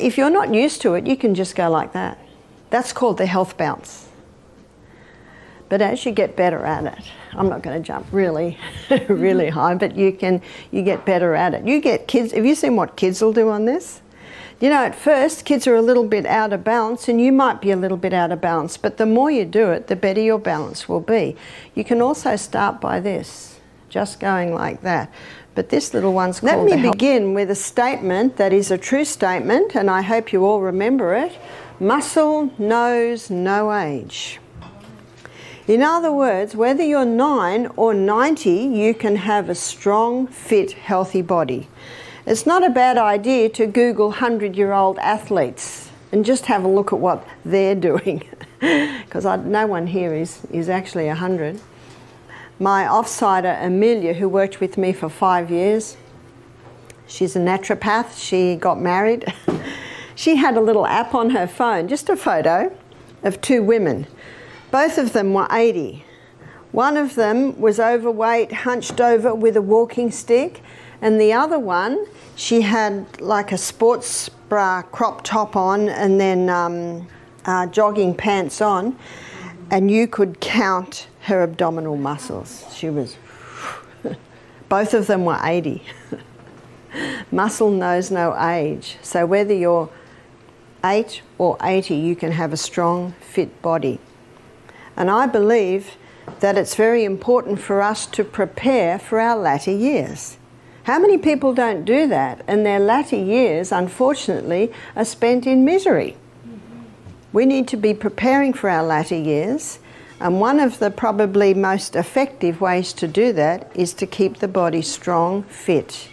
if you're not used to it, you can just go like that. That's called the health bounce. But as you get better at it, I'm not going to jump really, really high, but you get better at it. You get kids, have you seen what kids will do on this? You know, at first, kids are a little bit out of balance, and you might be a little bit out of balance, but the more you do it, the better your balance will be. You can also start by this, just going like that. But this little one's called Let me begin with a statement that is a true statement, and I hope you all remember it. Muscle knows no age. In other words, whether you're 9 or 90, you can have a strong, fit, healthy body. It's not a bad idea to Google 100-year-old athletes and just have a look at what they're doing, because no one here is actually 100. My offsider, Amelia, who worked with me for 5 years, she's a naturopath. She got married. She had a little app on her phone, just a photo of 2 women. Both of them were 80. One of them was overweight, hunched over with a walking stick, and the other one, she had like a sports bra crop top on and then jogging pants on, and you could count her abdominal muscles. She was, both of them were 80. Muscle knows no age. So whether you're 8 or 80, you can have a strong, fit body. And I believe that it's very important for us to prepare for our latter years. How many people don't do that? And their latter years, unfortunately, are spent in misery. We need to be preparing for our latter years. And one of the probably most effective ways to do that is to keep the body strong, fit.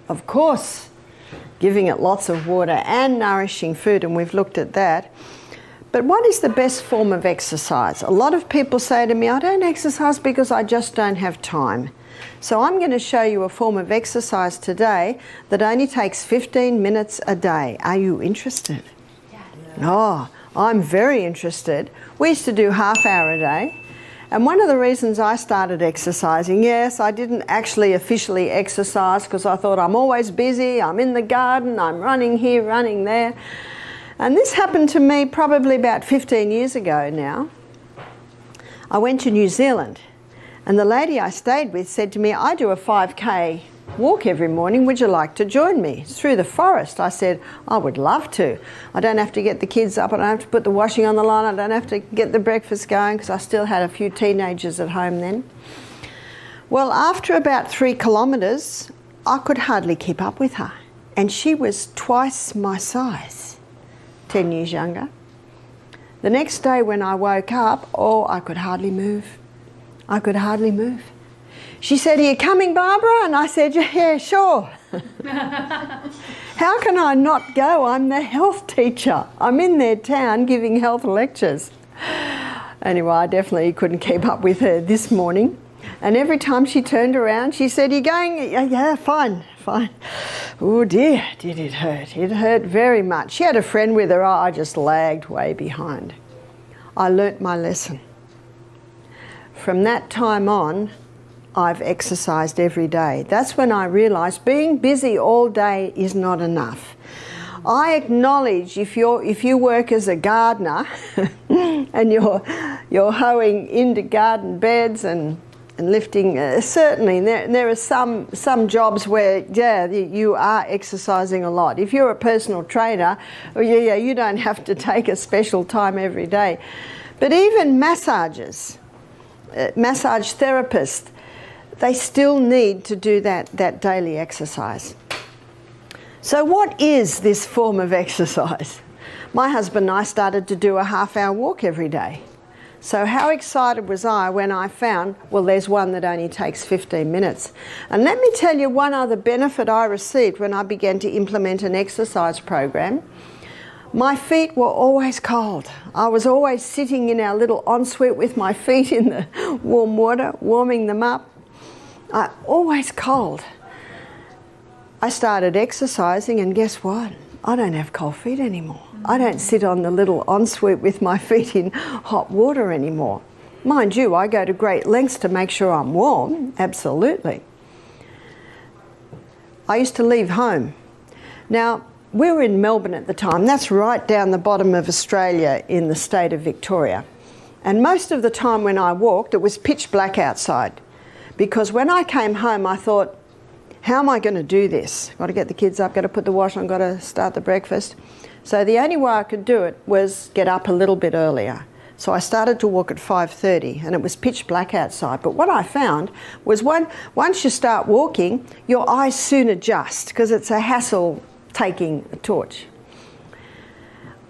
Of course, giving it lots of water and nourishing food, and we've looked at that. But what is the best form of exercise? A lot of people say to me, I don't exercise because I just don't have time. So I'm going to show you a form of exercise today that only takes 15 minutes a day. Are you interested? Yes. Oh, I'm very interested. We used to do half hour a day. And one of the reasons I started exercising, yes, I didn't actually officially exercise because I thought I'm always busy, I'm in the garden, I'm running here, running there. And this happened to me probably about 15 years ago now. I went to New Zealand, and the lady I stayed with said to me, I do a 5K walk every morning, would you like to join me? It's through the forest. I said, I would love to. I don't have to get the kids up, I don't have to put the washing on the line, I don't have to get the breakfast going, because I still had a few teenagers at home then. Well, after about 3 kilometres, I could hardly keep up with her. And she was twice my size, 10 years younger. The next day when I woke up, oh, I could hardly move. I could hardly move. She said, are you coming, Barbara? And I said, yeah, sure. How can I not go? I'm the health teacher. I'm in their town giving health lectures. Anyway, I definitely couldn't keep up with her this morning. And every time she turned around, she said, are you going? Yeah, fine. Oh dear, did it hurt. It hurt very much. She had a friend with her. I just lagged way behind. I learnt my lesson. From that time on, I've exercised every day. That's when I realised being busy all day is not enough. I acknowledge if you work as a gardener and you're hoeing into garden beds and lifting, certainly there are some jobs where, yeah, you are exercising a lot. If you're a personal trainer, you don't have to take a special time every day. But even massage therapists, they still need to do that daily exercise. So what is this form of exercise? My husband and I started to do a half-hour walk every day. So how excited was I when I found, well, there's one that only takes 15 minutes. And let me tell you one other benefit I received when I began to implement an exercise program. My feet were always cold. I was always sitting in our little ensuite with my feet in the warm water, warming them up. Always cold. I started exercising, and guess what? I don't have cold feet anymore. I don't sit on the little ensuite with my feet in hot water anymore. Mind you, I go to great lengths to make sure I'm warm, absolutely. I used to leave home. Now, we were in Melbourne at the time. That's right down the bottom of Australia in the state of Victoria. And most of the time when I walked, it was pitch black outside. Because when I came home, I thought, how am I going to do this? Got to get the kids up, got to put the wash on, got to start the breakfast. So the only way I could do it was get up a little bit earlier. So I started to walk at 5:30 and it was pitch black outside. But what I found was once you start walking, your eyes soon adjust because it's a hassle taking a torch.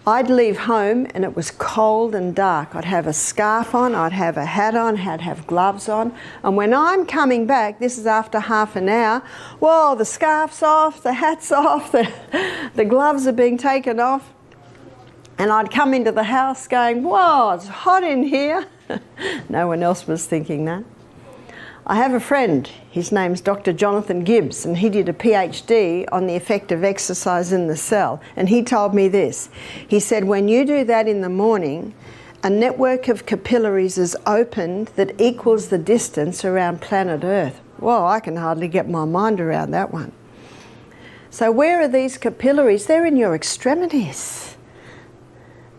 I'd leave home and it was cold and dark. I'd have a scarf on, I'd have a hat on, I'd have gloves on. And when I'm coming back, this is after half an hour, well, the scarf's off, the hat's off, the gloves are being taken off. And I'd come into the house going, whoa, it's hot in here. No one else was thinking that. I have a friend, his name's Dr. Jonathan Gibbs, and he did a PhD on the effect of exercise in the cell. And he told me this. He said, when you do that in the morning, a network of capillaries is opened that equals the distance around planet Earth. Well, I can hardly get my mind around that one. So where are these capillaries? They're in your extremities.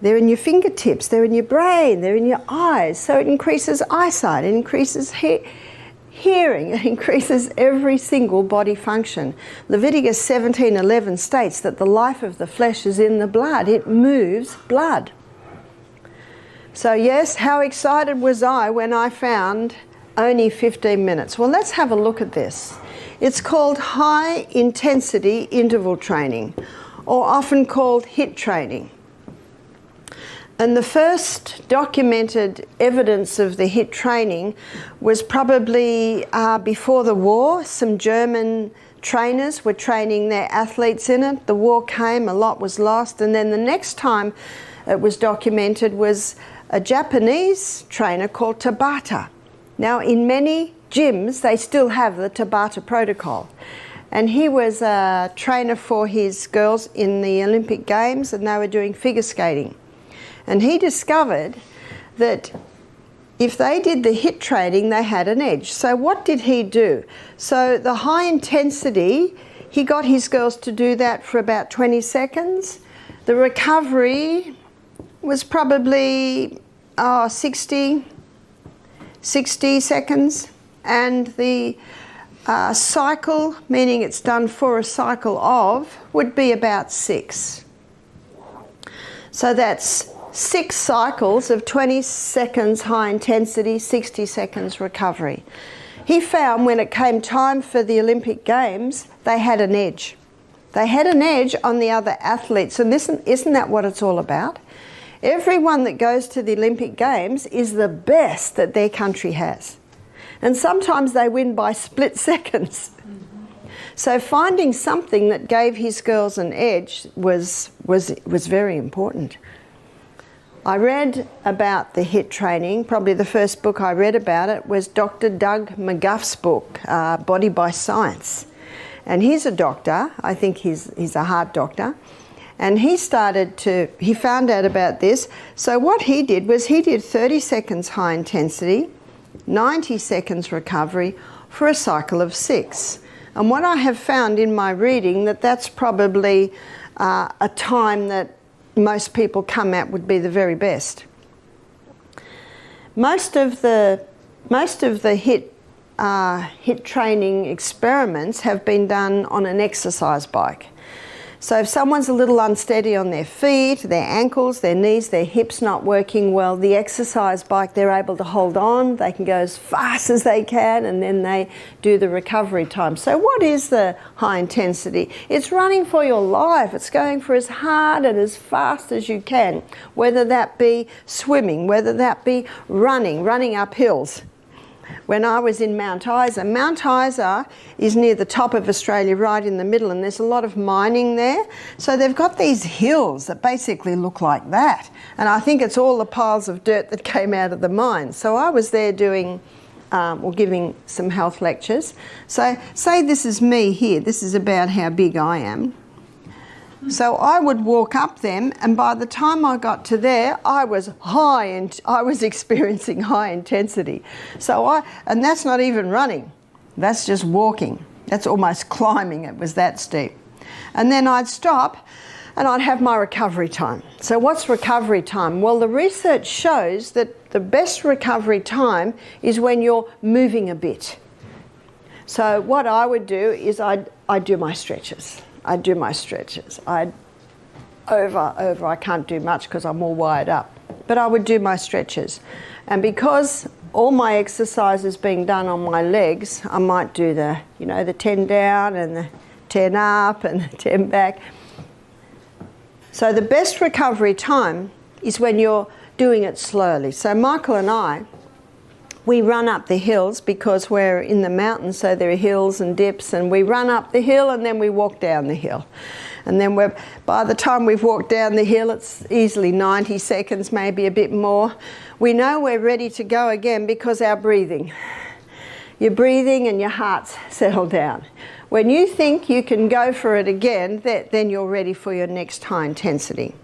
They're in your fingertips, they're in your brain, they're in your eyes. So it increases eyesight, it increases hearing, it increases every single body function. Leviticus 17:11 states that the life of the flesh is in the blood. It moves blood. So yes, how excited was I when I found only 15 minutes. Well, let's have a look at this. It's called high intensity interval training, or often called HIIT training. And the first documented evidence of the HIIT training was probably before the war. Some German trainers were training their athletes in it. The war came, a lot was lost, and then the next time it was documented was a Japanese trainer called Tabata. Now, in many gyms, they still have the Tabata protocol. And he was a trainer for his girls in the Olympic Games, and they were doing figure skating. And he discovered that if they did the HIIT training, they had an edge. So what did he do? So the high intensity, he got his girls to do that for about 20 seconds. The recovery was probably 60 seconds. And the cycle, meaning it's done for a cycle of, would be about 6. So that's 6 cycles of 20 seconds high intensity, 60 seconds recovery. He found when it came time for the Olympic Games, they had an edge. They had an edge on the other athletes. And isn't that what it's all about? Everyone that goes to the Olympic Games is the best that their country has. And sometimes they win by split seconds. So finding something that gave his girls an edge was very important. I read about the HIIT training. Probably the first book I read about it was Dr. Doug McGuff's book, Body by Science. And he's a doctor. I think he's a heart doctor. And he found out about this. So what he did was he did 30 seconds high intensity, 90 seconds recovery for a cycle of 6. And what I have found in my reading, that's probably a time that most people come at would be the very best. Most of the HIIT training experiments have been done on an exercise bike. So if someone's a little unsteady on their feet, their ankles, their knees, their hips not working well, the exercise bike, they're able to hold on, they can go as fast as they can, and then they do the recovery time. So what is the high intensity? It's running for your life. It's going for as hard and as fast as you can, whether that be swimming, whether that be running up hills. When I was in Mount Isa is near the top of Australia, right in the middle, and there's a lot of mining there. So they've got these hills that basically look like that. And I think it's all the piles of dirt that came out of the mine. So I was there doing, giving some health lectures. So say this is me here. This is about how big I am. So I would walk up them, and by the time I got to there, I was experiencing high intensity. And that's not even running. That's just walking. That's almost climbing. It was that steep. And then I'd stop and I'd have my recovery time. So what's recovery time? Well, the research shows that the best recovery time is when you're moving a bit. So what I would do is I'd do my stretches. I can't do much because I'm all wired up. But I would do my stretches. And because all my exercise is being done on my legs, I might do the 10 down and the 10 up and the 10 back. So the best recovery time is when you're doing it slowly. So Michael and I, we run up the hills because we're in the mountains, so there are hills and dips, and we run up the hill and then we walk down the hill. And then by the time we've walked down the hill, it's easily 90 seconds, maybe a bit more. We know we're ready to go again because our breathing. Your breathing and your heart's settle down. When you think you can go for it again, then you're ready for your next high intensity.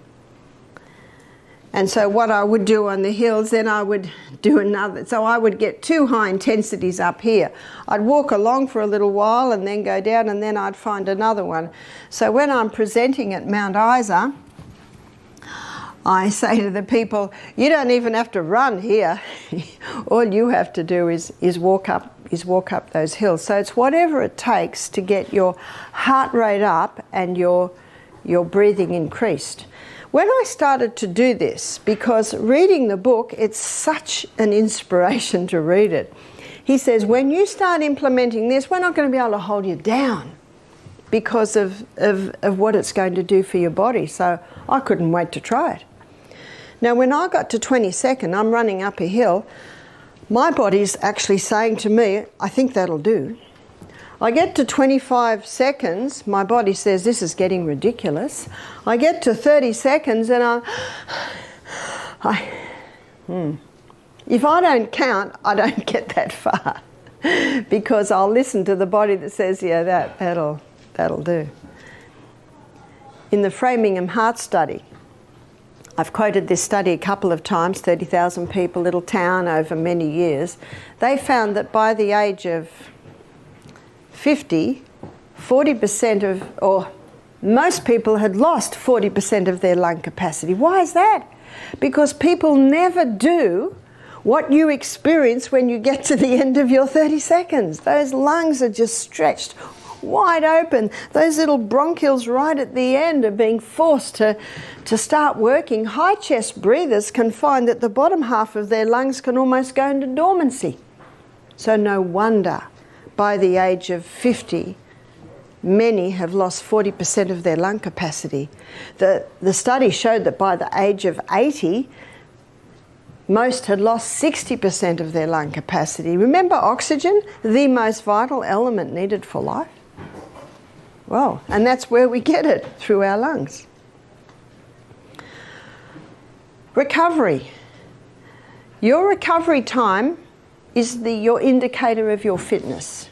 And so what I would do on the hills, then I would do another. So I would get 2 high intensities up here. I'd walk along for a little while and then go down, and then I'd find another one. So when I'm presenting at Mount Isa, I say to the people, you don't even have to run here. All you have to do is walk up those hills. So it's whatever it takes to get your heart rate up and your breathing increased. When I started to do this, because reading the book, it's such an inspiration to read it. He says, when you start implementing this, we're not going to be able to hold you down because of what it's going to do for your body. So I couldn't wait to try it. Now, when I got to 22nd, I'm running up a hill. My body's actually saying to me, I think that'll do. I get to 25 seconds, my body says, this is getting ridiculous. I get to 30 seconds and if I don't count, I don't get that far because I'll listen to the body that says, yeah, that'll do. In the Framingham Heart Study, I've quoted this study a couple of times, 30,000 people, little town over many years. They found that by the age of 40% or most people had lost 40% of their lung capacity. Why is that? Because people never do what you experience when you get to the end of your 30 seconds. Those lungs are just stretched wide open. Those little bronchioles right at the end are being forced to start working. High chest breathers can find that the bottom half of their lungs can almost go into dormancy. So no wonder by the age of 50, many have lost 40% of their lung capacity. The study showed that by the age of 80, most had lost 60% of their lung capacity. Remember oxygen, the most vital element needed for life? Well, and that's where we get it, through our lungs. Recovery. Your recovery time is your indicator of your fitness.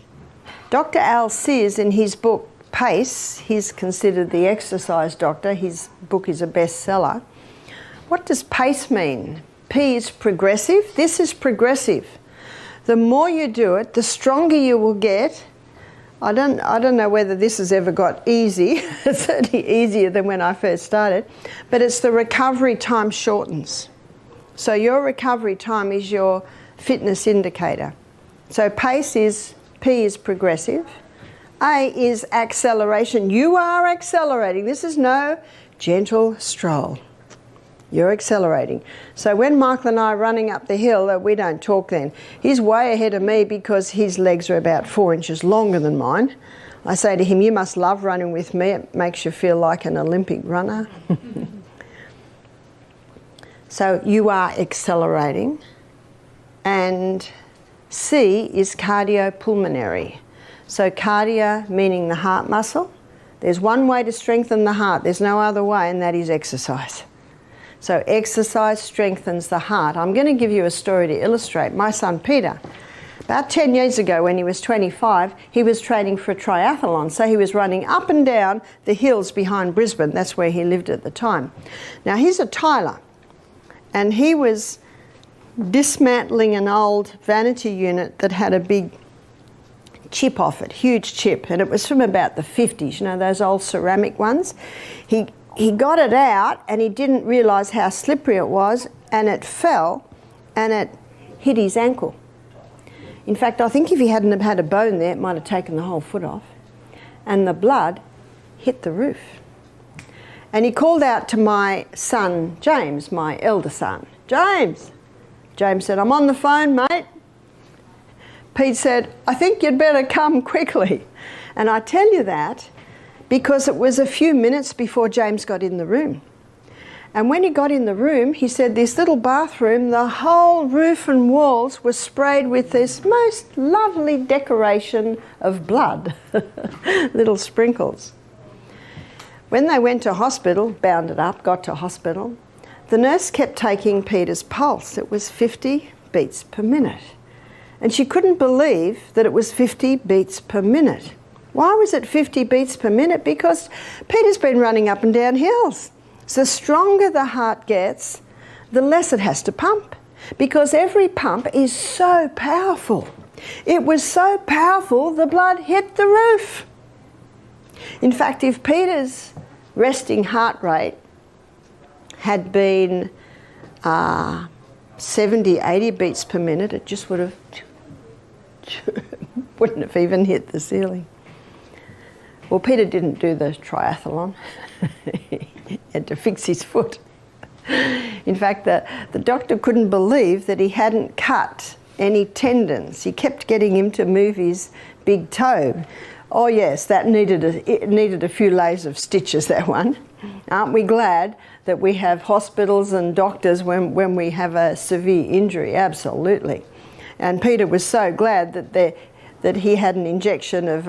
Dr. Al Sears, in his book Pace, he's considered the exercise doctor. His book is a bestseller. What does pace mean? P is progressive. This is progressive. The more you do it, the stronger you will get. I don't know whether this has ever got easy. It's certainly easier than when I first started. But it's the recovery time shortens. So your recovery time is your fitness indicator. So P is progressive. A is acceleration. You are accelerating. This is no gentle stroll. You're accelerating. So when Michael and I are running up the hill, we don't talk then. He's way ahead of me because his legs are about 4 inches longer than mine. I say to him, you must love running with me. It makes you feel like an Olympic runner. So you are accelerating. And C is cardiopulmonary. So cardio meaning the heart muscle. There's one way to strengthen the heart. There's no other way, and that is exercise. So exercise strengthens the heart. I'm going to give you a story to illustrate. My son Peter, about 10 years ago when he was 25, he was training for a triathlon. So he was running up and down the hills behind Brisbane. That's where he lived at the time. Now he's a tiler, and he was dismantling an old vanity unit that had a big chip off it, huge chip, and it was from about the 50s, you know, those old ceramic ones. He got it out and he didn't realise how slippery it was, and it fell and it hit his ankle. In fact, I think if he hadn't have had a bone there, it might have taken the whole foot off. And the blood hit the roof. And he called out to my son, James, my elder son. James! James said, I'm on the phone, mate. Pete said, I think you'd better come quickly. And I tell you that because it was a few minutes before James got in the room. And when he got in the room, he said this little bathroom, the whole roof and walls were sprayed with this most lovely decoration of blood, little sprinkles. When they went to hospital, bound it up, got to hospital, the nurse kept taking Peter's pulse. It was 50 beats per minute. And she couldn't believe that it was 50 beats per minute. Why was it 50 beats per minute? Because Peter's been running up and down hills. So the stronger the heart gets, the less it has to pump, because every pump is so powerful. It was so powerful, the blood hit the roof. In fact, if Peter's resting heart rate had been 70, 80 beats per minute, it just would have, wouldn't have even hit the ceiling. Well, Peter didn't do the triathlon. He had to fix his foot. In fact, the doctor couldn't believe that he hadn't cut any tendons. He kept getting him to move his big toe. Oh yes, it needed a few layers of stitches, that one. Aren't we glad that we have hospitals and doctors when we have a severe injury? Absolutely. And Peter was so glad that he had an injection of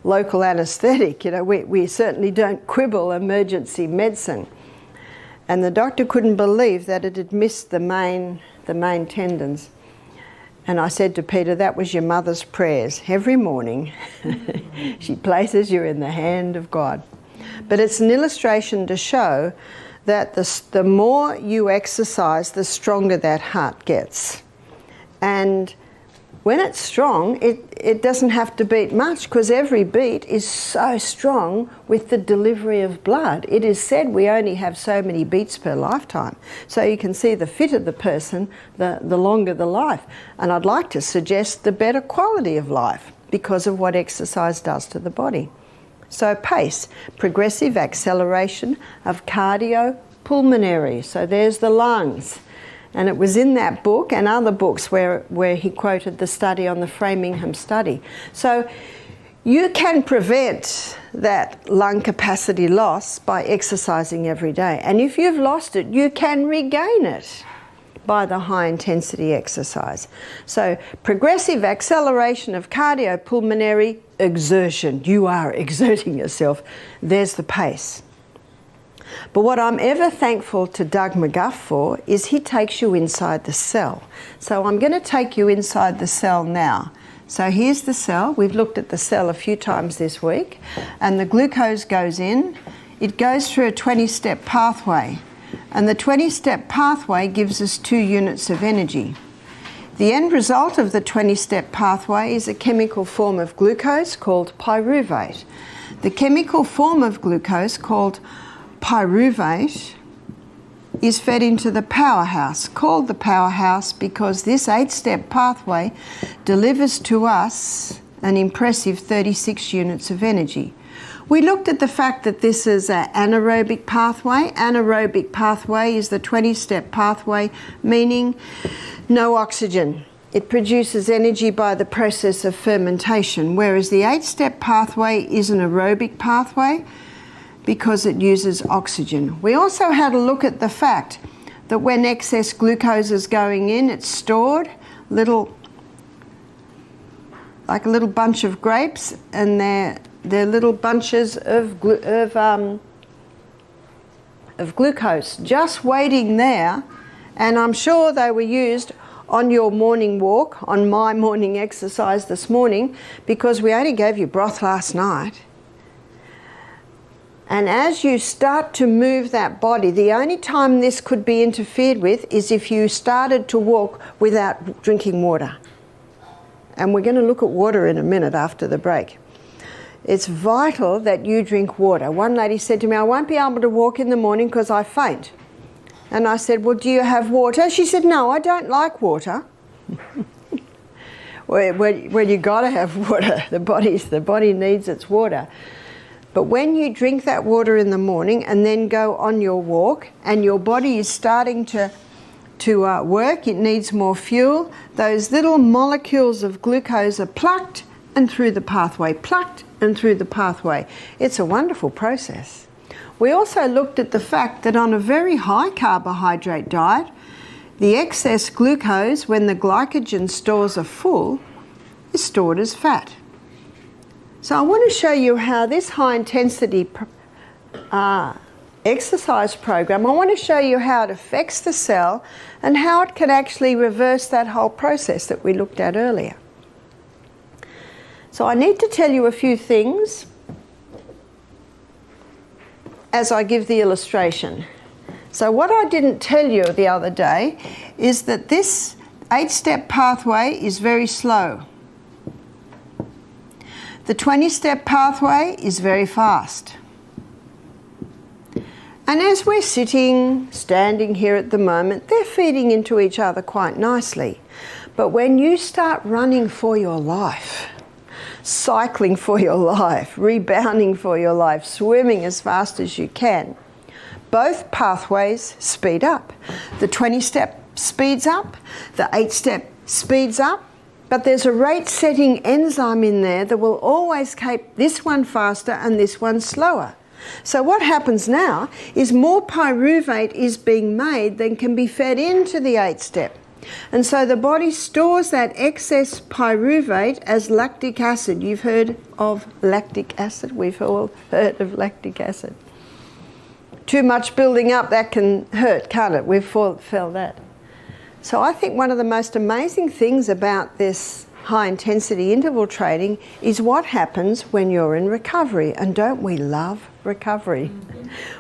local anaesthetic. You know, we certainly don't quibble emergency medicine. And the doctor couldn't believe that it had missed the main tendons. And I said to Peter, that was your mother's prayers. Every morning she places you in the hand of God. But it's an illustration to show that the more you exercise, the stronger that heart gets. And when it's strong, it doesn't have to beat much, because every beat is so strong with the delivery of blood. It is said we only have so many beats per lifetime. So you can see the fitter the person, the longer the life. And I'd like to suggest the better quality of life because of what exercise does to the body. So PACE, progressive acceleration of cardiopulmonary. So there's the lungs. And it was in that book and other books where he quoted the study on the Framingham study. So you can prevent that lung capacity loss by exercising every day. And if you've lost it, you can regain it by the high intensity exercise. So progressive acceleration of cardiopulmonary exertion. You are exerting yourself. There's the PACE. But what I'm ever thankful to Doug McGuff for is he takes you inside the cell. So I'm going to take you inside the cell now. So here's the cell. We've looked at the cell a few times this week, and the glucose goes in. It goes through a 20-step pathway, and the 20-step pathway gives us 2 units of energy. The end result of the 20-step pathway is a chemical form of glucose called pyruvate. The chemical form of glucose called pyruvate is fed into the powerhouse, called the powerhouse because this 8-step pathway delivers to us an impressive 36 units of energy. We looked at the fact that this is an anaerobic pathway. Anaerobic pathway is the 20-step pathway, meaning no oxygen. It produces energy by the process of fermentation, whereas the 8-step pathway is an aerobic pathway because it uses oxygen. We also had a look at the fact that when excess glucose is going in, it's stored like a little bunch of grapes, and they're little bunches of glucose just waiting there. And I'm sure they were used on your morning walk, on my morning exercise this morning, because we only gave you broth last night. And as you start to move that body, the only time this could be interfered with is if you started to walk without drinking water. And we're going to look at water in a minute after the break. It's vital that you drink water. One lady said to me, I won't be able to walk in the morning because I faint. And I said, well, do you have water? She said, no, I don't like water. Well, you got to have water. The body needs its water. But when you drink that water in the morning and then go on your walk and your body is starting to work, it needs more fuel, those little molecules of glucose are plucked and through the pathway, plucked and through the pathway. It's a wonderful process. We also looked at the fact that on a very high carbohydrate diet, the excess glucose, when the glycogen stores are full, is stored as fat. So I want to show you how this high intensity exercise program, I want to show you how it affects the cell and how it can actually reverse that whole process that we looked at earlier. So I need to tell you a few things as I give the illustration. So what I didn't tell you the other day is that this 8-step pathway is very slow. The 20-step pathway is very fast. And as we're sitting, standing here at the moment, they're feeding into each other quite nicely. But when you start running for your life, cycling for your life, rebounding for your life, swimming as fast as you can, both pathways speed up. The 20-step speeds up, the 8-step speeds up, but there's a rate-setting enzyme in there that will always keep this one faster and this one slower. So what happens now is more pyruvate is being made than can be fed into the 8-step. And so the body stores that excess pyruvate as lactic acid. You've heard of lactic acid? We've all heard of lactic acid. Too much building up, that can hurt, can't it? We've felt that. So I think one of the most amazing things about this high intensity interval training is what happens when you're in recovery. And don't we love recovery?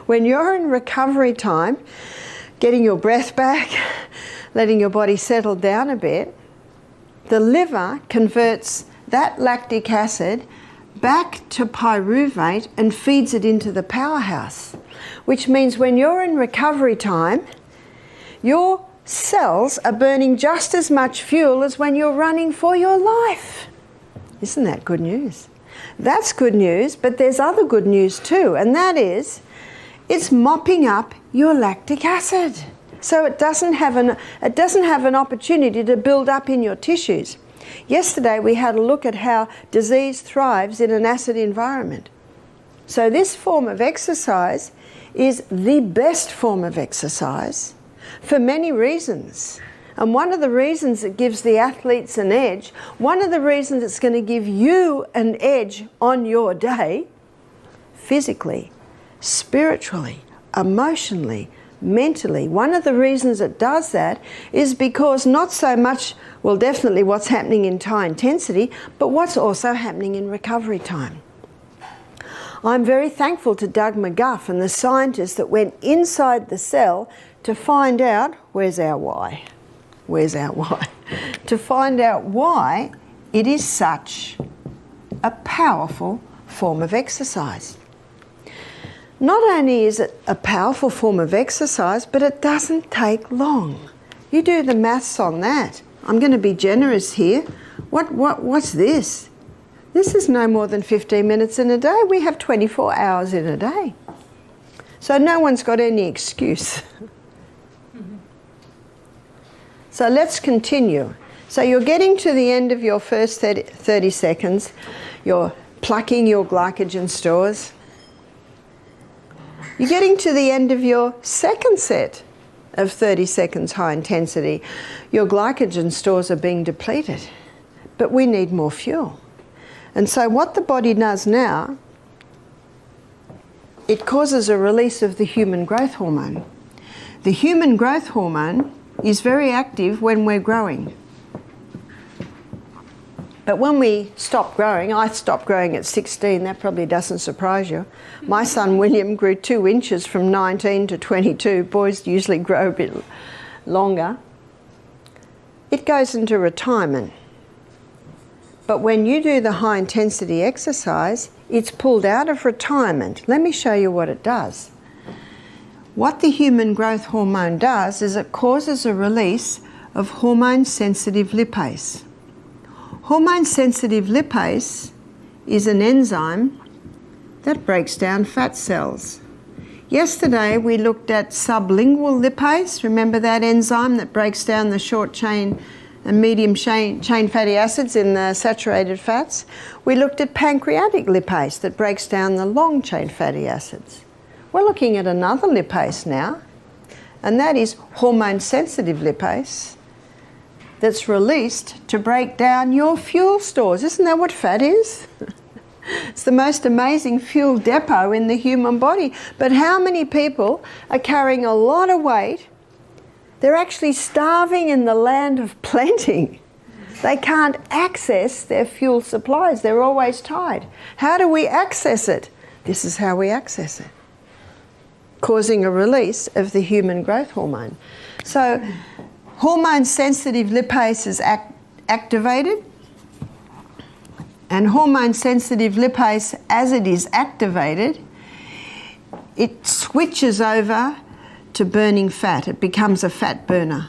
When you're in recovery time, getting your breath back, letting your body settle down a bit, the liver converts that lactic acid back to pyruvate and feeds it into the powerhouse, which means when you're in recovery time, your cells are burning just as much fuel as when you're running for your life. Isn't that good news? That's good news, but there's other good news too, and that is it's mopping up your lactic acid. So it doesn't have an opportunity to build up in your tissues. Yesterday we had a look at how disease thrives in an acid environment. So this form of exercise is the best form of exercise for many reasons. And one of the reasons it gives the athletes an edge, one of the reasons it's going to give you an edge on your day, physically, spiritually, emotionally, mentally, one of the reasons it does that is because not so much, well, definitely what's happening in high intensity, but what's also happening in recovery time. I'm very thankful to Doug McGuff and the scientists that went inside the cell to find out, where's our why? Where's our why? To find out why it is such a powerful form of exercise. Not only is it a powerful form of exercise, but it doesn't take long. You do the maths on that. I'm going to be generous here. What's this? This is no more than 15 minutes in a day. We have 24 hours in a day. So no one's got any excuse. So let's continue. So you're getting to the end of your first 30 seconds. You're plucking your glycogen stores. You're getting to the end of your second set of 30 seconds high intensity. Your glycogen stores are being depleted, but we need more fuel. And so what the body does now, it causes a release of the human growth hormone. The human growth hormone is very active when we're growing. But when we stop growing, I stopped growing at 16, that probably doesn't surprise you. My son William grew 2 inches from 19 to 22. Boys usually grow a bit longer. It goes into retirement. But when you do the high intensity exercise, it's pulled out of retirement. Let me show you what it does. What the human growth hormone does is it causes a release of hormone-sensitive lipase. Hormone-sensitive lipase is an enzyme that breaks down fat cells. Yesterday we looked at sublingual lipase. Remember that enzyme that breaks down the short chain and medium chain fatty acids in the saturated fats? We looked at pancreatic lipase that breaks down the long chain fatty acids. We're looking at another lipase now, and that is hormone-sensitive lipase that's released to break down your fuel stores. Isn't that what fat is? It's the most amazing fuel depot in the human body. But how many people are carrying a lot of weight? They're actually starving in the land of plenty. They can't access their fuel supplies. They're always tied. How do we access it? This is how we access it, causing a release of the human growth hormone. So hormone-sensitive lipase is activated, and hormone-sensitive lipase, as it is activated, it switches over to burning fat. It becomes a fat burner.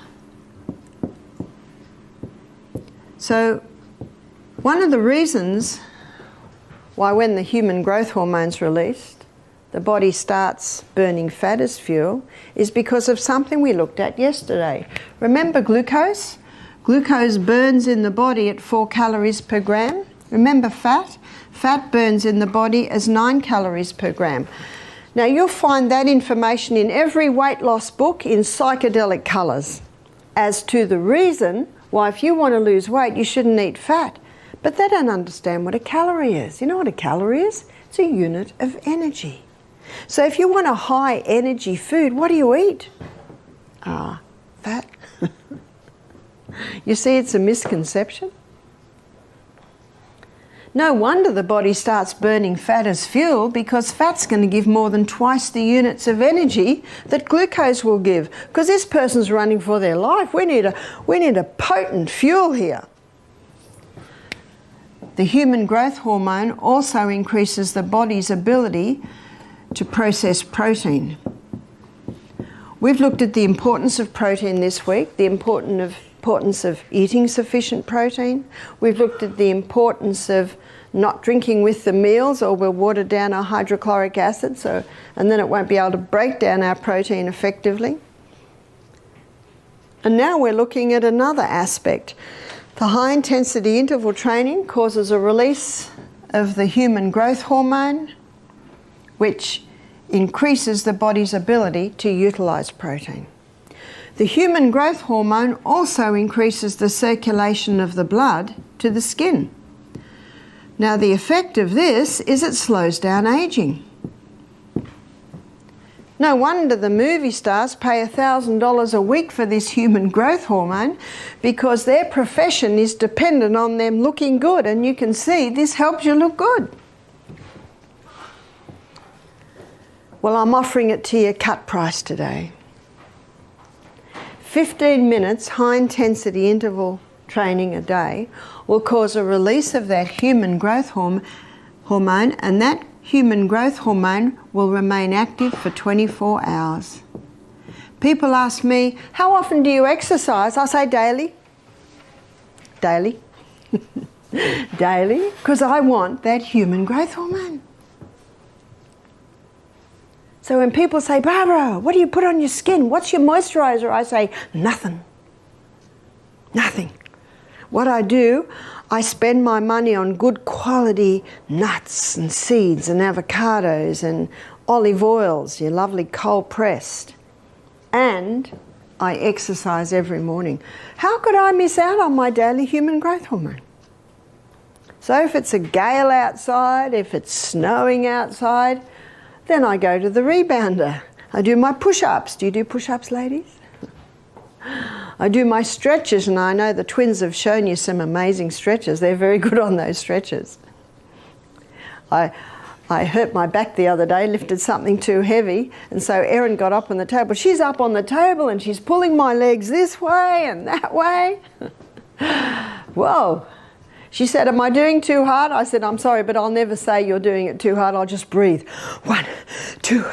So one of the reasons why when the human growth hormone's released, the body starts burning fat as fuel is because of something we looked at yesterday. Remember glucose? Glucose burns in the body at 4 calories per gram. Remember fat? Fat burns in the body as 9 calories per gram. Now you'll find that information in every weight loss book in psychedelic colours as to the reason why if you want to lose weight you shouldn't eat fat. But they don't understand what a calorie is. You know what a calorie is? It's a unit of energy. So if you want a high energy food, what do you eat? Fat. You see, it's a misconception. No wonder the body starts burning fat as fuel, because fat's going to give more than twice the units of energy that glucose will give. Because this person's running for their life. We need a potent fuel here. The human growth hormone also increases the body's ability to process protein. We've looked at the importance of protein this week, the importance of eating sufficient protein. We've looked at the importance of not drinking with the meals, or we'll water down our hydrochloric acid, and then it won't be able to break down our protein effectively. And now we're looking at another aspect. The high intensity interval training causes a release of the human growth hormone, which increases the body's ability to utilize protein. The human growth hormone also increases the circulation of the blood to the skin. Now the effect of this is it slows down aging. No wonder the movie stars pay $1,000 a week for this human growth hormone, because their profession is dependent on them looking good, and you can see this helps you look good. Well, I'm offering it to you cut price today. 15 minutes high intensity interval training a day will cause a release of that human growth hormone, and that human growth hormone will remain active for 24 hours. People ask me, how often do you exercise? I say daily. Daily. Daily, because I want that human growth hormone. So when people say, Barbara, what do you put on your skin? What's your moisturizer? I say, nothing. Nothing. What I do, I spend my money on good quality nuts and seeds and avocados and olive oils, your lovely cold pressed. And I exercise every morning. How could I miss out on my daily human growth hormone? So if it's a gale outside, if it's snowing outside, then I go to the rebounder. I do my push-ups. Do you do push-ups, ladies? I do my stretches, and I know the twins have shown you some amazing stretches. They're very good on those stretches. I hurt my back the other day, lifted something too heavy, and so Erin got up on the table. She's up on the table and she's pulling my legs this way and that way. Whoa. She said, am I doing too hard? I said, I'm sorry, but I'll never say you're doing it too hard. I'll just breathe. 1, 2.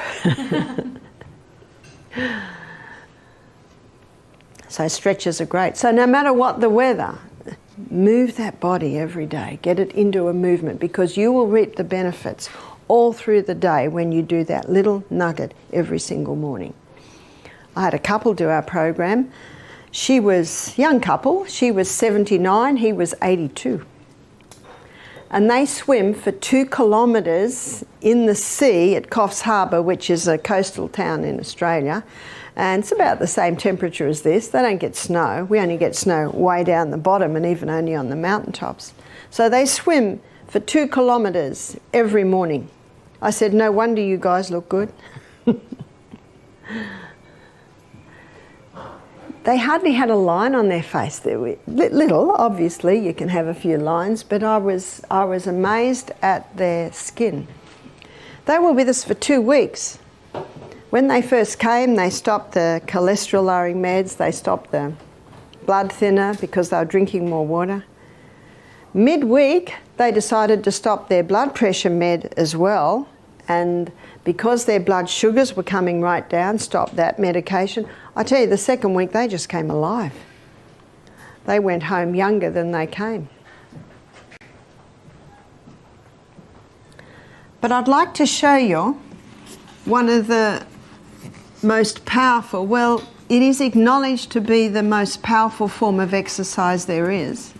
So stretches are great. So no matter what the weather, move that body every day. Get it into a movement, because you will reap the benefits all through the day when you do that little nugget every single morning. I had a couple do our program. She was, young couple, she was 79, he was 82. And they swim for 2 kilometres in the sea at Coffs Harbour, which is a coastal town in Australia. And it's about the same temperature as this. They don't get snow. We only get snow way down the bottom and even only on the mountaintops. So they swim for 2 kilometres every morning. I said, no wonder you guys look good. They hardly had a line on their face. They were little, obviously, you can have a few lines, but I was amazed at their skin. They were with us for 2 weeks. When they first came, they stopped the cholesterol-lowering meds, they stopped the blood thinner because they were drinking more water. Midweek, they decided to stop their blood pressure med as well, and because their blood sugars were coming right down, stopped that medication. I tell you, the second week they just came alive. They went home younger than they came. But I'd like to show you one of the most powerful, well, it is acknowledged to be the most powerful form of exercise there is.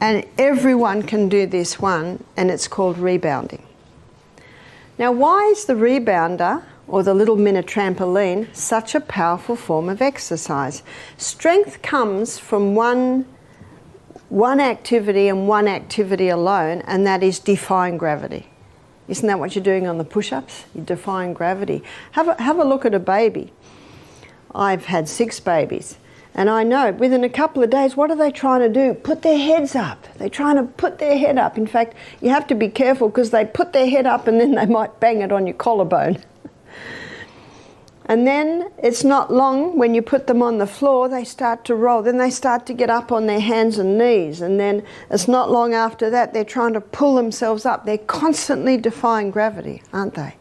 And everyone can do this one, and it's called rebounding. Now, why is the rebounder, or the little minute trampoline, such a powerful form of exercise? Strength comes from one activity and one activity alone, and that is defying gravity. Isn't that what you're doing on the push-ups? You're defying gravity. Have a look at a baby. I've had 6 babies. And I know within a couple of days, what are they trying to do? Put their heads up. They're trying to put their head up. In fact, you have to be careful because they put their head up and then they might bang it on your collarbone. And then it's not long when you put them on the floor, they start to roll. Then they start to get up on their hands and knees. And then it's not long after that, they're trying to pull themselves up. They're constantly defying gravity, aren't they?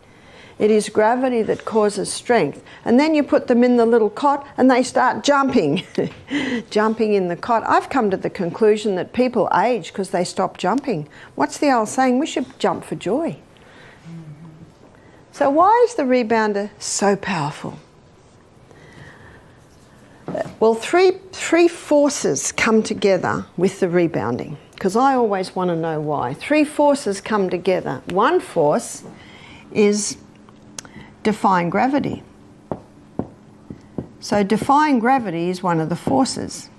It is gravity that causes strength. And then you put them in the little cot and they start jumping, jumping in the cot. I've come to the conclusion that people age because they stop jumping. What's the old saying? We should jump for joy. So why is the rebounder so powerful? Well, three forces come together with the rebounding, because I always want to know why. 3 forces come together. One force is defying gravity. So defying gravity is one of the forces.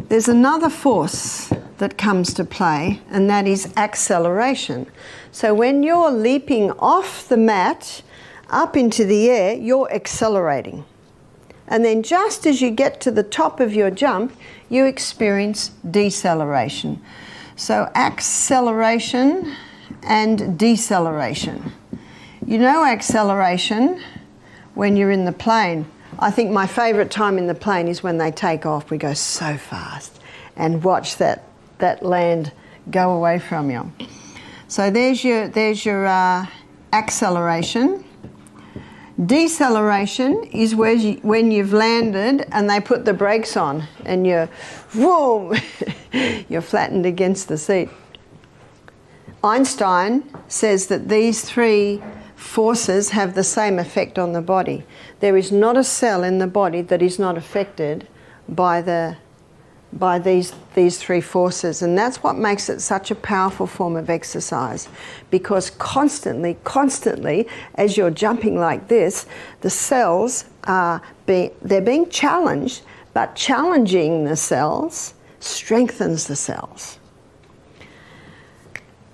There's another force that comes to play, and that is acceleration. So when you're leaping off the mat up into the air, you're accelerating. And then just as you get to the top of your jump, you experience deceleration. So acceleration and deceleration. You know acceleration when you're in the plane. I think my favourite time in the plane is when they take off. We go so fast and watch that land go away from you. So there's your acceleration. Deceleration is when you've landed and they put the brakes on and you're flattened against the seat. Einstein says that these 3 forces have the same effect on the body. There is not a cell in the body that is not affected by these 3 forces, and that's what makes it such a powerful form of exercise, because constantly as you're jumping like this, the cells they're being challenged, but challenging the cells strengthens the cells.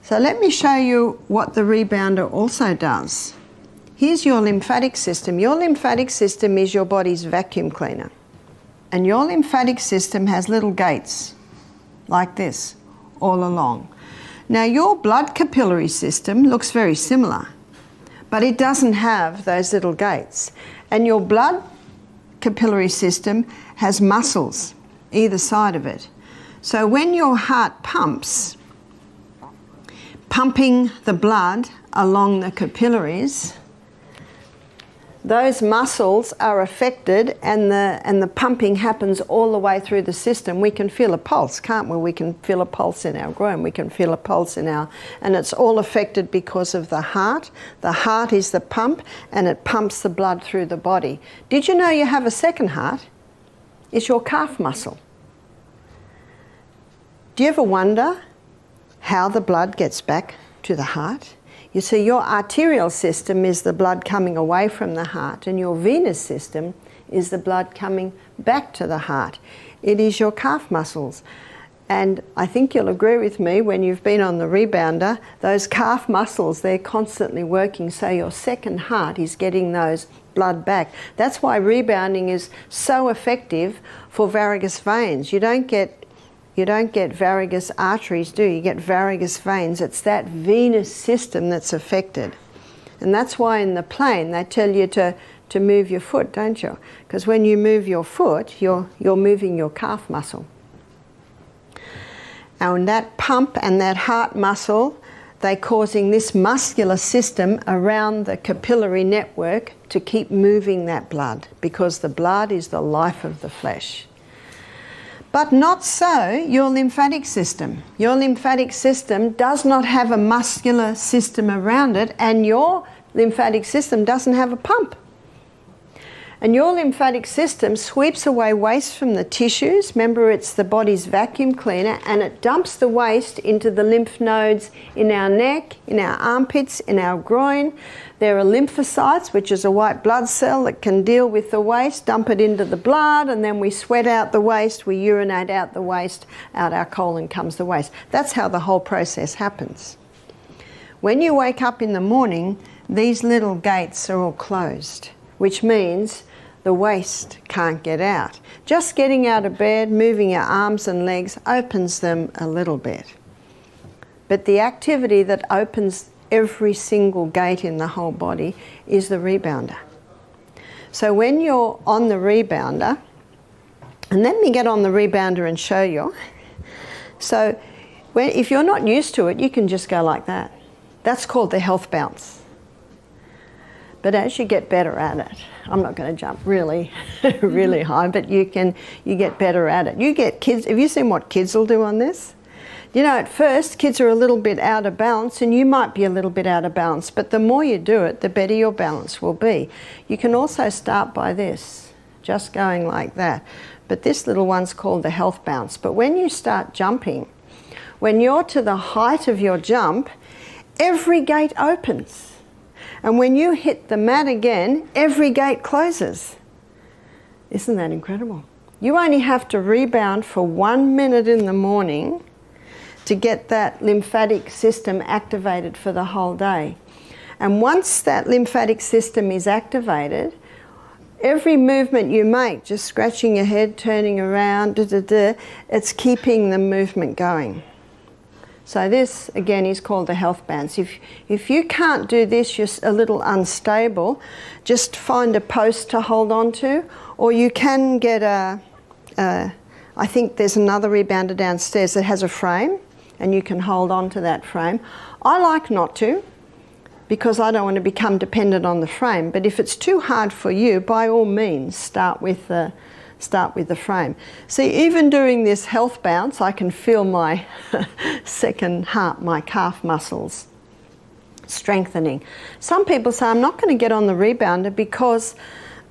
So let me show you what the rebounder also does. Here's your lymphatic system. Your lymphatic system is your body's vacuum cleaner. And your lymphatic system has little gates like this all along. Now your blood capillary system looks very similar, but it doesn't have those little gates. And your blood capillary system has muscles either side of it. So when your heart pumps, pumping the blood along the capillaries, those muscles are affected, and the pumping happens all the way through the system. We can feel a pulse, can't we? We can feel a pulse in our groin. We can feel a pulse in our... And it's all affected because of the heart. The heart is the pump, and it pumps the blood through the body. Did you know you have a second heart? It's your calf muscle. Do you ever wonder how the blood gets back to the heart? You see, your arterial system is the blood coming away from the heart, and your venous system is the blood coming back to the heart. It is your calf muscles. And I think you'll agree with me, when you've been on the rebounder, those calf muscles, they're constantly working, so your second heart is getting those blood back. That's why rebounding is so effective for varicose veins. You don't get varicose arteries, do you? You get varicose veins. It's that venous system that's affected. And that's why in the plane they tell you to move your foot, don't you? Because when you move your foot, you're moving your calf muscle. And that pump and that heart muscle, they're causing this muscular system around the capillary network to keep moving that blood, because the blood is the life of the flesh. But not so your lymphatic system. Your lymphatic system does not have a muscular system around it, and your lymphatic system doesn't have a pump. And your lymphatic system sweeps away waste from the tissues. Remember, it's the body's vacuum cleaner, and it dumps the waste into the lymph nodes in our neck, in our armpits, in our groin. There are lymphocytes, which is a white blood cell that can deal with the waste, dump it into the blood, and then we sweat out the waste, we urinate out the waste, out our colon comes the waste. That's how the whole process happens. When you wake up in the morning, these little gates are all closed, which means the waste can't get out. Just getting out of bed, moving your arms and legs opens them a little bit. But the activity that opens every single gate in the whole body is the rebounder. So when you're on the rebounder, and let me get on the rebounder and show you. So if you're not used to it, you can just go like that. That's called the health bounce. But as you get better at it, I'm not going to jump really, really high, but you get better at it. You get kids, have you seen what kids will do on this? You know, at first, kids are a little bit out of balance, and you might be a little bit out of balance, but the more you do it, the better your balance will be. You can also start by this, just going like that. But this little one's called the health bounce. But when you start jumping, when you're to the height of your jump, every gate opens. And when you hit the mat again, every gate closes. Isn't that incredible? You only have to rebound for 1 minute in the morning to get that lymphatic system activated for the whole day. And once that lymphatic system is activated, every movement you make, just scratching your head, turning around, it's keeping the movement going. So this, again, is called the health bounce. If you can't do this, you're a little unstable, just find a post to hold on to, or you can get I think there's another rebounder downstairs that has a frame, and you can hold on to that frame. I like not to, because I don't want to become dependent on the frame, but if it's too hard for you, by all means, start with the frame. See, even doing this health bounce, I can feel my second heart, my calf muscles strengthening. Some people say, I'm not going to get on the rebounder because,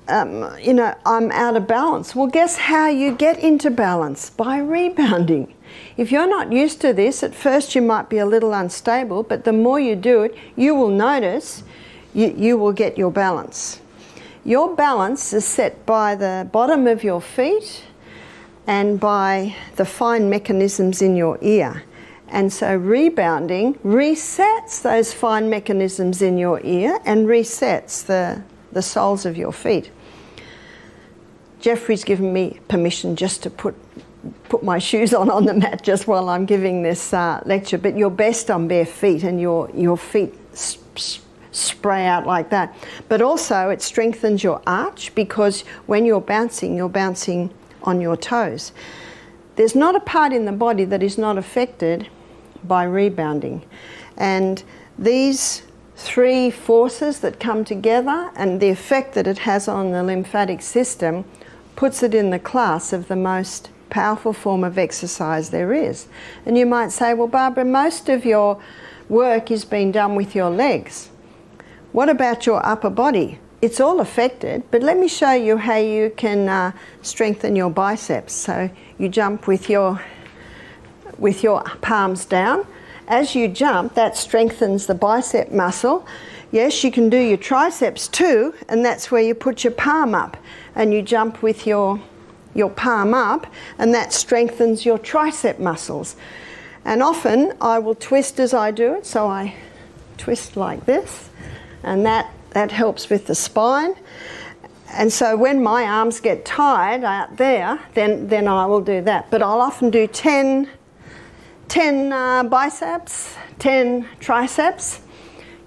I'm out of balance. Well, guess how you get into balance? By rebounding. If you're not used to this, at first you might be a little unstable, but the more you do it, you will notice you will get your balance. Your balance is set by the bottom of your feet and by the fine mechanisms in your ear. And so rebounding resets those fine mechanisms in your ear and resets the soles of your feet. Jeffrey's given me permission just to put my shoes on the mat just while I'm giving this lecture, but you're best on bare feet, and your feet spray out like that. But also it strengthens your arch, because when you're bouncing on your toes. there's not a part in the body that is not affected by rebounding. And these three forces that come together and the effect that it has on the lymphatic system puts it in the class of the most powerful form of exercise there is. And you might say, well, Barbara, most of your work is being done with your legs. What about your upper body? It's all affected, but let me show you how you can strengthen your biceps. So you jump with your palms down. As you jump, that strengthens the bicep muscle. Yes, you can do your triceps too, and that's where you put your palm up and you jump with your palm up, and that strengthens your tricep muscles. And often I will twist as I do it, so I twist like this, and that helps with the spine. And so when my arms get tired out there, then I will do that. But I'll often do 10 biceps, 10 triceps.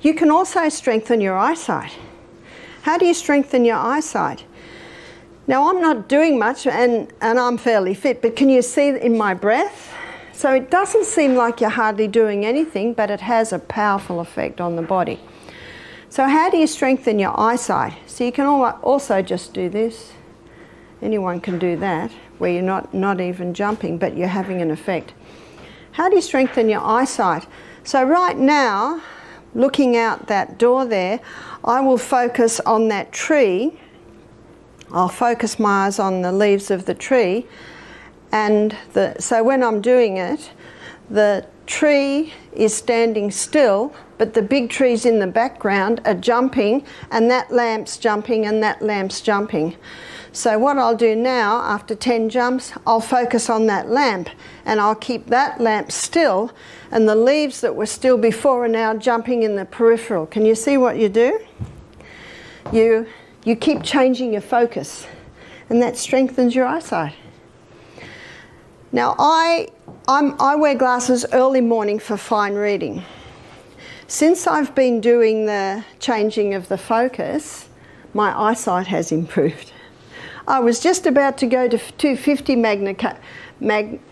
You can also strengthen your eyesight. How do you strengthen your eyesight? Now, I'm not doing much and I'm fairly fit, but can you see in my breath? So it doesn't seem like you're hardly doing anything, but it has a powerful effect on the body. So how do you strengthen your eyesight? So you can also just do this. Anyone can do that, where you're not even jumping, but you're having an effect. How do you strengthen your eyesight? So right now, looking out that door there, I will focus on that tree. I'll focus my eyes on the leaves of the tree, and so when I'm doing it, the tree is standing still, but the big trees in the background are jumping, and that lamp's jumping, and that lamp's jumping. So what I'll do now, after 10 jumps, I'll focus on that lamp, and I'll keep that lamp still, and the leaves that were still before are now jumping in the peripheral. Can you see what you do? You keep changing your focus, and that strengthens your eyesight. Now, I wear glasses early morning for fine reading. Since I've been doing the changing of the focus, my eyesight has improved. I was just about to go to 250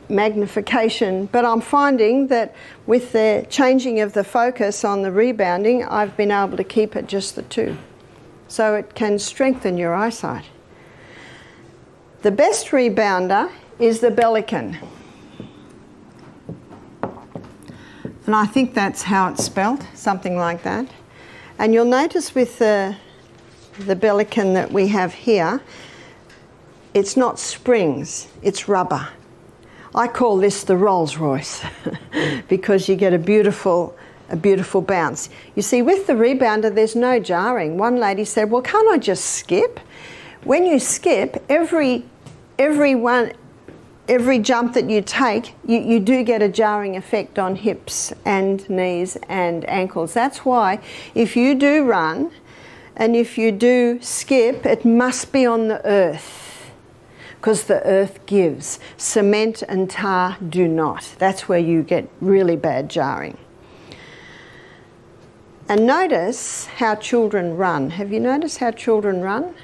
magnification, but I'm finding that with the changing of the focus on the rebounding, I've been able to keep it just the 2. So it can strengthen your eyesight. The best rebounder is the Bellican. And I think that's how it's spelled, something like that. And you'll notice with the Bellican that we have here, it's not springs, it's rubber. I call this the Rolls Royce because you get a beautiful bounce. You see, with the rebounder, there's no jarring. One lady said, well, can't I just skip? When you skip, every jump that you take, you do get a jarring effect on hips and knees and ankles. That's why if you do run and if you do skip, it must be on the earth, because the earth gives. Cement and tar do not. That's where you get really bad jarring. And notice how children run. Have you noticed how children run?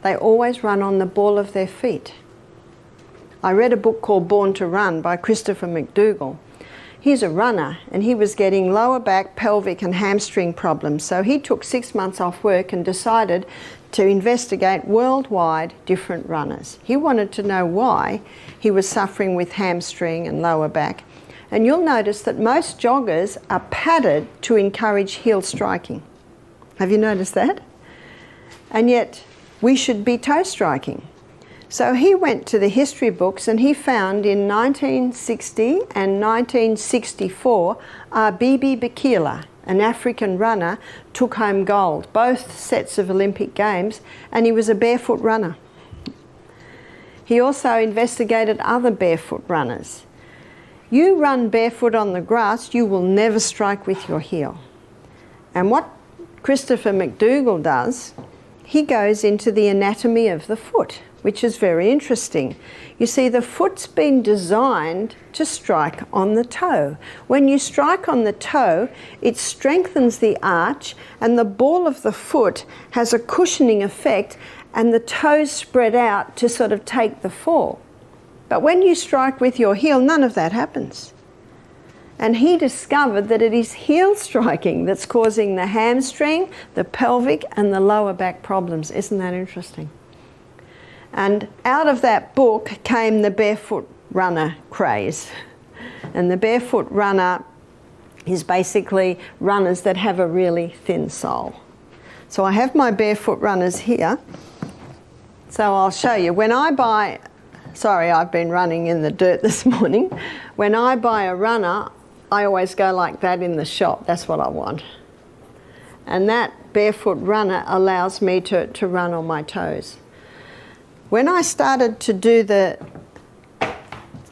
They always run on the ball of their feet. I read a book called Born to Run by Christopher McDougall. He's a runner, and he was getting lower back, pelvic and hamstring problems. So he took 6 months off work and decided to investigate worldwide different runners. He wanted to know why he was suffering with hamstring and lower back. And you'll notice that most joggers are padded to encourage heel striking. Have you noticed that? And yet we should be toe striking. So he went to the history books and he found in 1960 and 1964, Bibi Bikila, an African runner, took home gold, both sets of Olympic Games, and he was a barefoot runner. He also investigated other barefoot runners. You run barefoot on the grass, you will never strike with your heel. And what Christopher McDougall does, he goes into the anatomy of the foot, which is very interesting. You see, the foot's been designed to strike on the toe. When you strike on the toe, it strengthens the arch, and the ball of the foot has a cushioning effect, and the toes spread out to sort of take the fall. But when you strike with your heel, none of that happens. And he discovered that it is heel striking that's causing the hamstring, the pelvic, and the lower back problems. Isn't that interesting? And out of that book came the barefoot runner craze. And the barefoot runner is basically runners that have a really thin sole. So I have my barefoot runners here. So I'll show you. When I buy, sorry, I've been running in the dirt this morning. When I buy a runner, I always go like that in the shop. That's what I want. And that barefoot runner allows me to run on my toes. When I started to do the,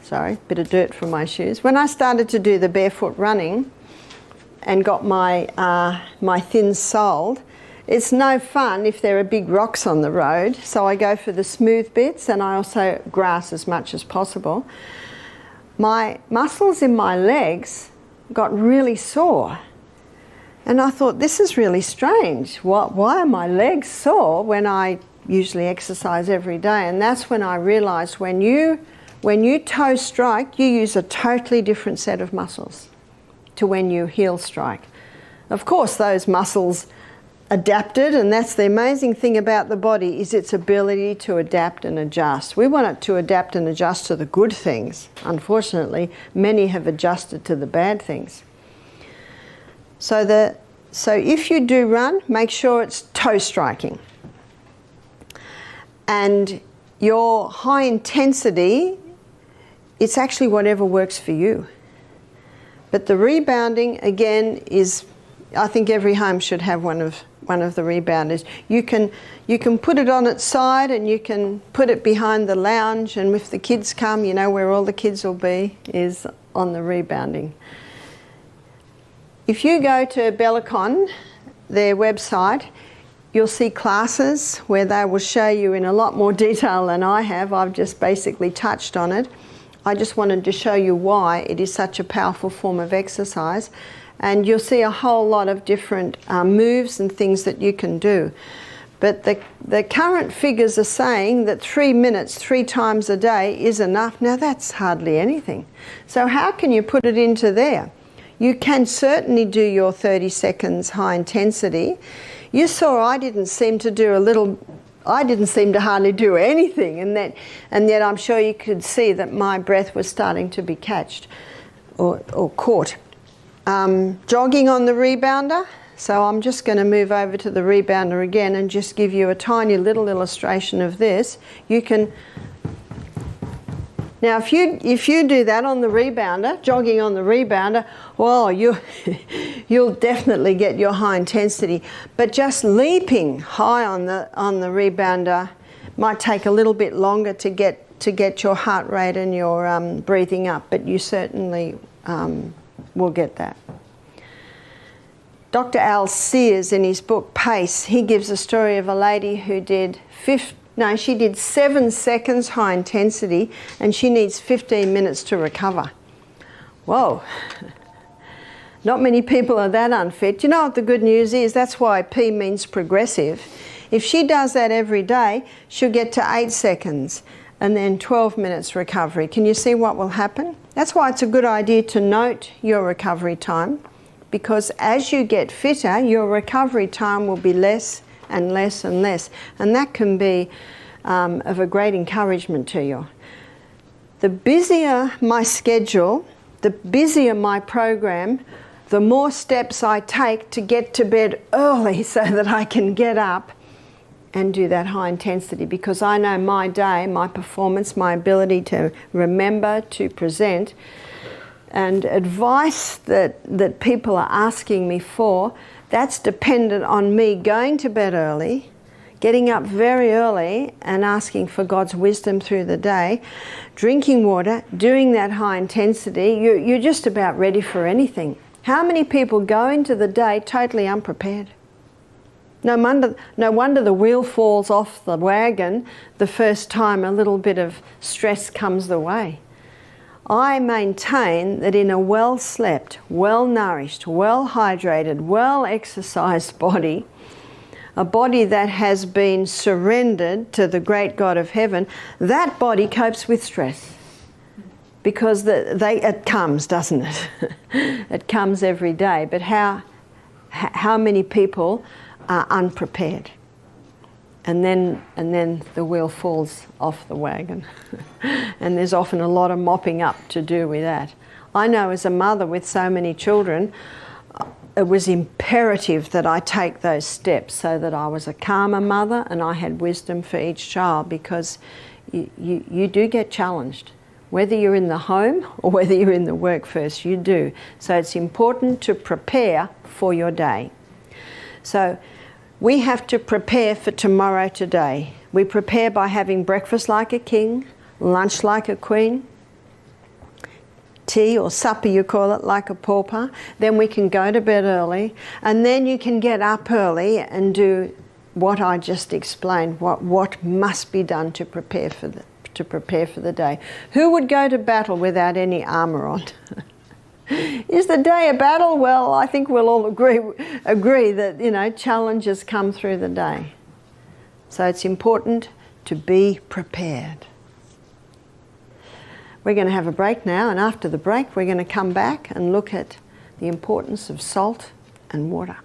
sorry, bit of dirt from my shoes. When I started to do the barefoot running and got my, my thin sole, it's no fun if there are big rocks on the road. So I go for the smooth bits, and I also grass as much as possible. My muscles in my legs got really sore. And I thought, this is really strange. Why are my legs sore when I usually exercise every day? And that's when I realized when you toe strike, you use a totally different set of muscles to when you heel strike. Of course, those muscles adapted, and that's the amazing thing about the body, is its ability to adapt and adjust. We want it to adapt and adjust to the good things. Unfortunately, many have adjusted to the bad things. So if you do run, make sure it's toe striking. And your high intensity, it's actually whatever works for you. But the rebounding, again, is, I think every home should have one of the rebounders. You can put it on its side, and you can put it behind the lounge, and if the kids come, you know where all the kids will be is on the rebounding. If you go to Bellicon, their website, you'll see classes where they will show you in a lot more detail than I have. I've just basically touched on it. I just wanted to show you why it is such a powerful form of exercise. And you'll see a whole lot of different moves and things that you can do. But the current figures are saying that 3 minutes, 3 times a day is enough. Now that's hardly anything. So how can you put it into there? You can certainly do your 30 seconds high intensity. You saw I didn't seem to hardly do anything, and yet I'm sure you could see that my breath was starting to be catched or caught. Jogging on the rebounder. So I'm just going to move over to the rebounder again and just give you a tiny little illustration of this. You can, now if you do that on the rebounder, jogging on the rebounder, well, you'll definitely get your high intensity. But just leaping high on the rebounder might take a little bit longer to get your heart rate and your breathing up, but you certainly will get that. Dr. Al Sears, in his book Pace, he gives a story of a lady who did 7 seconds high intensity, and she needs 15 minutes to recover. Whoa. Not many people are that unfit. You know what the good news is? That's why P means progressive. If she does that every day, she'll get to 8 seconds and then 12 minutes recovery. Can you see what will happen? That's why it's a good idea to note your recovery time, because as you get fitter, your recovery time will be less and less and less. And that can be of a great encouragement to you. The busier my schedule, the busier my program, the more steps I take to get to bed early so that I can get up and do that high intensity, because I know my day, my performance, my ability to remember, to present, and advice that people are asking me for, that's dependent on me going to bed early, getting up very early and asking for God's wisdom through the day, drinking water, doing that high intensity. You're just about ready for anything. How many people go into the day totally unprepared? No wonder the wheel falls off the wagon the first time a little bit of stress comes the way. I maintain that in a well-slept, well-nourished, well-hydrated, well-exercised body, a body that has been surrendered to the great God of heaven, that body copes with stress. because it comes, doesn't it? It comes every day. But how many people are unprepared? And then the wheel falls off the wagon. And there's often a lot of mopping up to do with that. I know as a mother with so many children, it was imperative that I take those steps so that I was a calmer mother and I had wisdom for each child, because you do get challenged. Whether you're in the home or whether you're in the workforce, you do. So it's important to prepare for your day. So we have to prepare for tomorrow today. We prepare by having breakfast like a king, lunch like a queen, tea or supper you call it like a pauper. Then we can go to bed early, and then you can get up early and do what I just explained, what must be done to prepare for the day. Who would go to battle without any armour on? Is the day a battle? Well, I think we'll all agree that, challenges come through the day. So it's important to be prepared. We're going to have a break now, and after the break we're going to come back and look at the importance of salt and water.